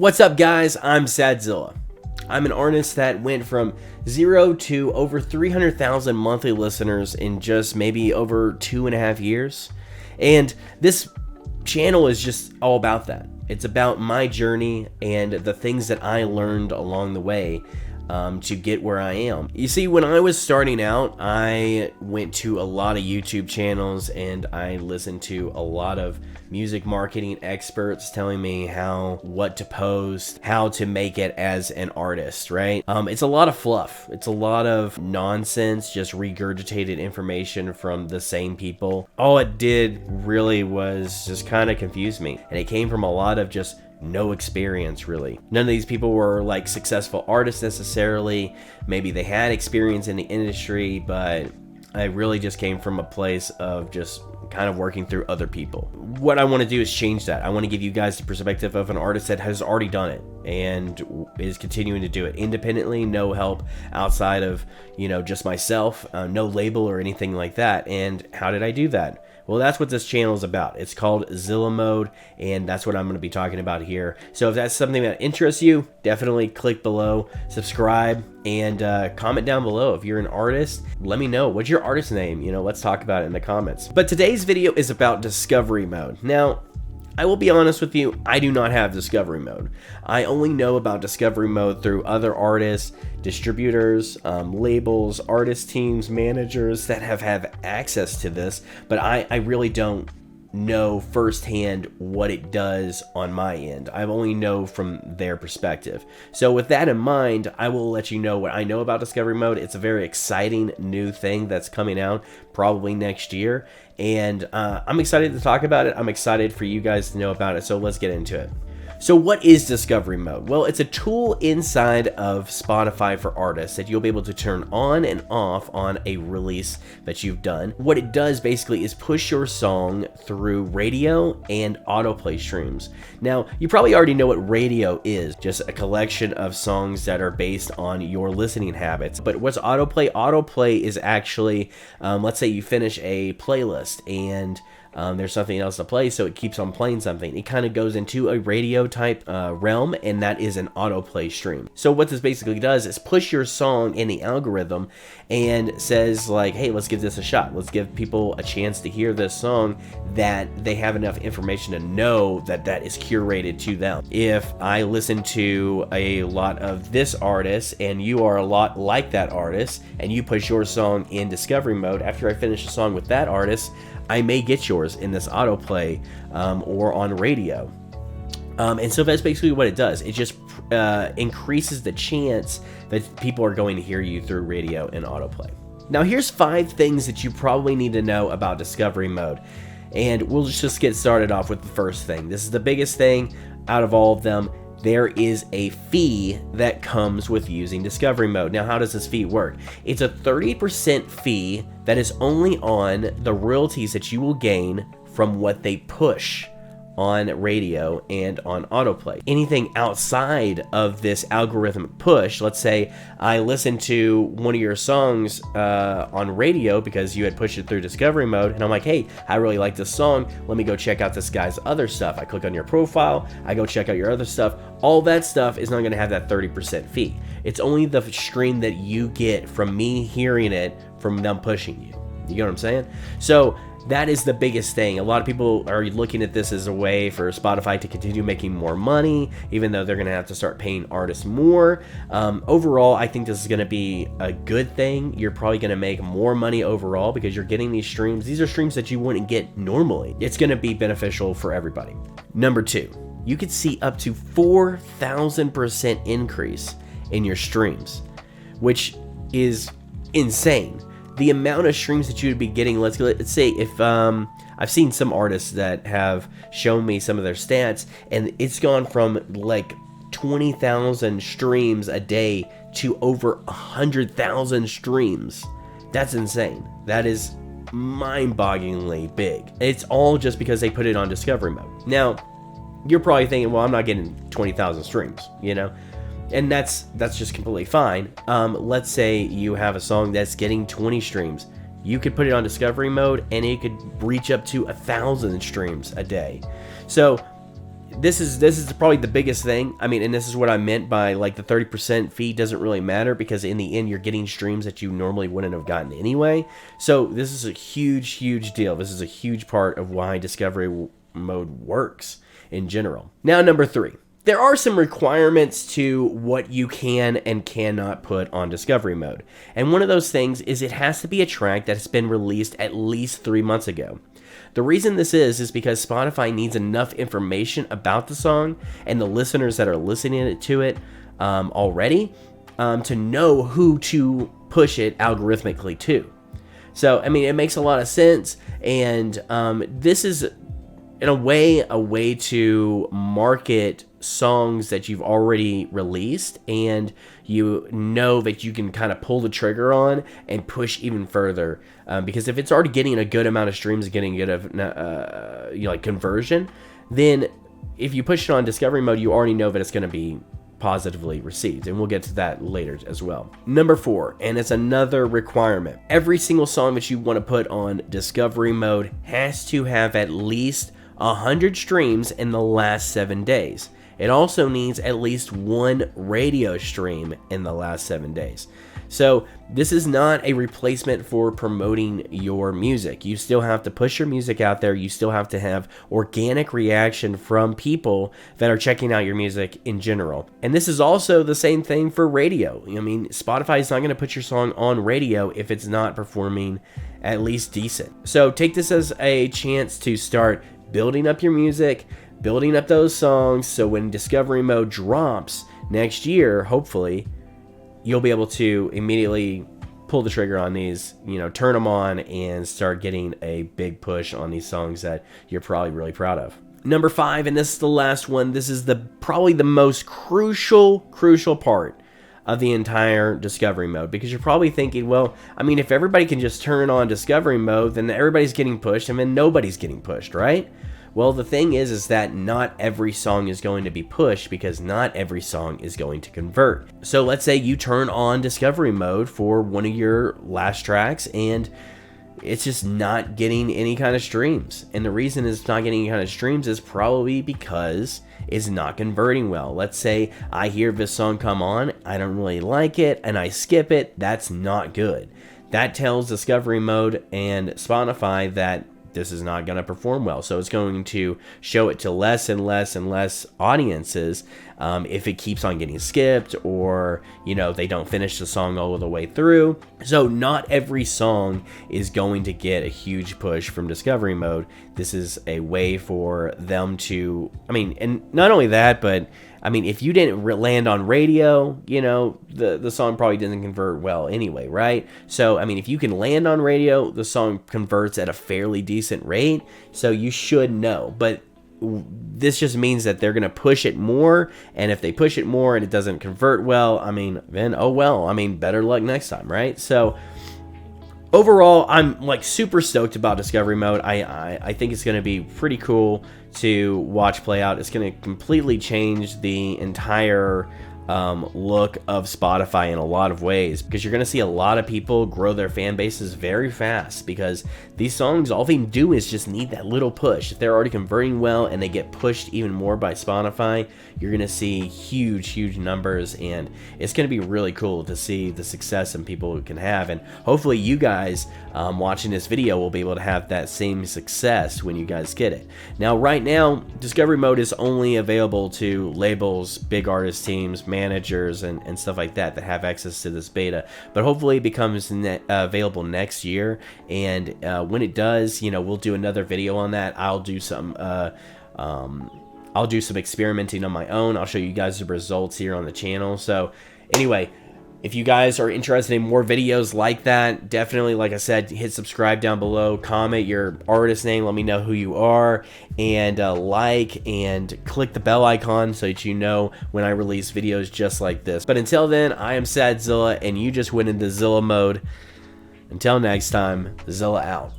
What's up, guys? I'm Zilla. I'm an artist that went from 0 to over 300,000 monthly listeners in just maybe over 2.5 years. And this channel is just all about that. It's about my journey and the things that I learned along the way to get where I am. You see, when I was starting out, I went to a lot of YouTube channels and I listened to a lot of music marketing experts telling me what to post, how to make it as an artist, right? It's a lot of fluff. It's a lot of nonsense, just regurgitated information from the same people. All it did really was just kind of confuse me. And it came from a lot of just no experience, really. None of these people were like successful artists necessarily. Maybe they had experience in the industry, but I really just came from a place of just kind of working through other people. What I want to do is change that. I want to give you guys the perspective of an artist that has already done it and is continuing to do it independently, no help outside of, just myself, no label or anything like that. And how did I do that? Well, that's what this channel is about. It's called Zilla Mode, and that's what I'm going to be talking about here. So if that's something that interests you, definitely click below, subscribe, and comment down below. If you're an artist, let me know. What's your artist name? Let's talk about it in the comments. But today's video is about discovery mode. Now, I will be honest with you, I do not have discovery mode. I only know about discovery mode through other artists, distributors, labels, artist teams, managers that have had access to this, but I really don't know firsthand what it does on my end. I only know from their perspective. So with that in mind, I will let you know what I know about discovery mode. It's a very exciting new thing that's coming out probably next year, and I'm excited to talk about it. I'm excited for you guys to know about it, so let's get into it. So what is discovery mode? Well, it's a tool inside of Spotify for artists that you'll be able to turn on and off on a release that you've done. What it does basically is push your song through radio and autoplay streams. Now, you probably already know what radio is, just a collection of songs that are based on your listening habits. But what's autoplay? Autoplay is actually, let's say you finish a playlist and there's something else to play, so it keeps on playing something. It kind of goes into a radio type realm, and that is an autoplay stream. So what this basically does is push your song in the algorithm and says like, hey, let's give this a shot. Let's give people a chance to hear this song that they have enough information to know that that is curated to them. If I listen to a lot of this artist and you are a lot like that artist and you push your song in discovery mode, after I finish a song with that artist, I may get yours in this autoplay or on radio. And so that's basically what it does. It just increases the chance that people are going to hear you through radio and autoplay. Now here's 5 things that you probably need to know about discovery mode. And we'll just get started off with the first thing. This is the biggest thing out of all of them. There is a fee that comes with using discovery mode. Now, how does this fee work? It's a 30% fee that is only on the royalties that you will gain from what they push on radio and on autoplay. Anything outside of this algorithmic push, let's say I listen to one of your songs on radio because you had pushed it through discovery mode, and I'm like, hey, I really like this song, let me go check out this guy's other stuff. I click on your profile, I go check out your other stuff. All that stuff is not going to have that 30% fee. It's only the stream that you get from me hearing it from them pushing you. You get what I'm saying? So that is the biggest thing. A lot of people are looking at this as a way for Spotify to continue making more money, even though they're going to have to start paying artists more. Overall, I think this is going to be a good thing. You're probably going to make more money overall because you're getting these streams. These are streams that you wouldn't get normally. It's going to be beneficial for everybody. Number 2, you could see up to 4,000% increase in your streams, which is insane. The amount of streams that you would be getting, let's say if I've seen some artists that have shown me some of their stats, and it's gone from like 20,000 streams a day to over 100,000 streams. That's insane. That is mind-bogglingly big. It's all just because they put it on discovery mode. Now, you're probably thinking, well, I'm not getting 20,000 streams, and that's just completely fine. Let's say you have a song that's getting 20 streams. You could put it on discovery mode and it could reach up to 1,000 streams a day. So this is probably the biggest thing. I mean, and this is what I meant by like the 30% fee doesn't really matter, because in the end you're getting streams that you normally wouldn't have gotten anyway. So this is a huge deal. This is a huge part of why Discovery Mode works in general. Now, number 3. There are some requirements to what you can and cannot put on Discovery Mode. And one of those things is it has to be a track that has been released at least 3 months ago. The reason this is because Spotify needs enough information about the song and the listeners that are listening to it already to know who to push it algorithmically to. So, I mean, it makes a lot of sense, and this is, in a way to market songs that you've already released and you know that you can kind of pull the trigger on and push even further, because if it's already getting a good amount of streams, getting good of like conversion, then if you push it on Discovery Mode, you already know that it's going to be positively received, and we'll get to that later as well. Number 4, and it's another requirement, every single song that you want to put on Discovery Mode has to have at least 100 streams in the last 7 days. It also needs at least 1 radio stream in the last 7 days. So this is not a replacement for promoting your music. You still have to push your music out there. You still have to have organic reaction from people that are checking out your music in general. And this is also the same thing for radio. I mean, Spotify is not going to put your song on radio if it's not performing at least decent. So take this as a chance to start building up your music, building up those songs, so when Discovery Mode drops next year, hopefully, you'll be able to immediately pull the trigger on these, turn them on and start getting a big push on these songs that you're probably really proud of. Number 5, and this is the last one, this is probably the most crucial part of the entire Discovery Mode, because you're probably thinking, well, I mean, if everybody can just turn on Discovery Mode, then everybody's getting pushed and then nobody's getting pushed, right? Well, the thing is that not every song is going to be pushed, because not every song is going to convert. So let's say you turn on Discovery Mode for one of your last tracks and it's just not getting any kind of streams. And the reason it's not getting any kind of streams is probably because it's not converting well. Let's say I hear this song come on, I don't really like it, and I skip it. That's not good. That tells Discovery Mode and Spotify that this is not going to perform well. So it's going to show it to less and less and less audiences if it keeps on getting skipped, or, they don't finish the song all the way through. So not every song is going to get a huge push from Discovery Mode. This is a way for them to, and not only that, but if you didn't land on radio, the song probably didn't convert well anyway, right? So, if you can land on radio, the song converts at a fairly decent rate, so you should know. But this just means that they're going to push it more, and if they push it more and it doesn't convert well, then oh well. Better luck next time, right? So overall, I'm super stoked about Discovery Mode. I think it's going to be pretty cool to watch play out. It's going to completely change the entire look of Spotify in a lot of ways, because you're going to see a lot of people grow their fan bases very fast, because these songs, all they do is just need that little push. If they're already converting well and they get pushed even more by Spotify, you're going to see huge numbers, and it's going to be really cool to see the success and people can have. And hopefully you guys watching this video will be able to have that same success when you guys get it. Now, right now, Discovery Mode is only available to labels, big artist teams, managers, and stuff like that have access to this beta, but hopefully it becomes available next year. And when it does, we'll do another video on that. I'll do some experimenting on my own. I'll show you guys the results here on the channel. So anyway, if you guys are interested in more videos like that, definitely, like I said, hit subscribe down below, comment your artist name, let me know who you are, and like and click the bell icon so that you know when I release videos just like this. But until then, I am Sad Zilla, and you just went into Zilla Mode. Until next time, Zilla out.